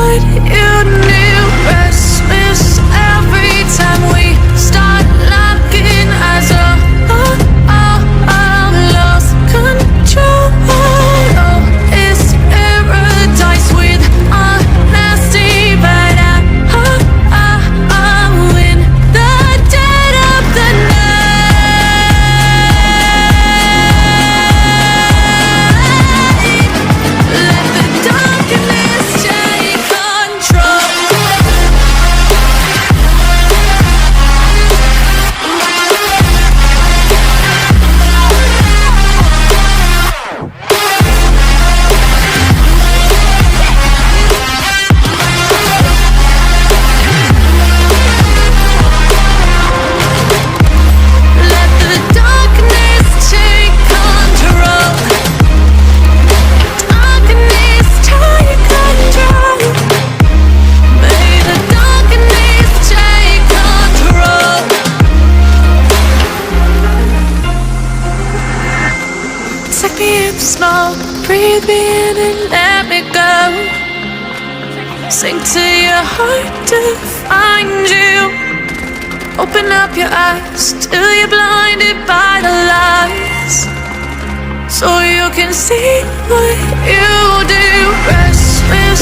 what you knew. Restless every time we start locking eyes. Lost control. Oh, it's paradise with honesty, but I'm in the dead of the night. Let the darkness take control. Let the darkness take control. Darkness take control. May the darkness take control. Take me in slow, breathe me in and let me go. Sink to your heart to find you. Open up your eyes till you're blinded by the lies, so you can see what you do. Restless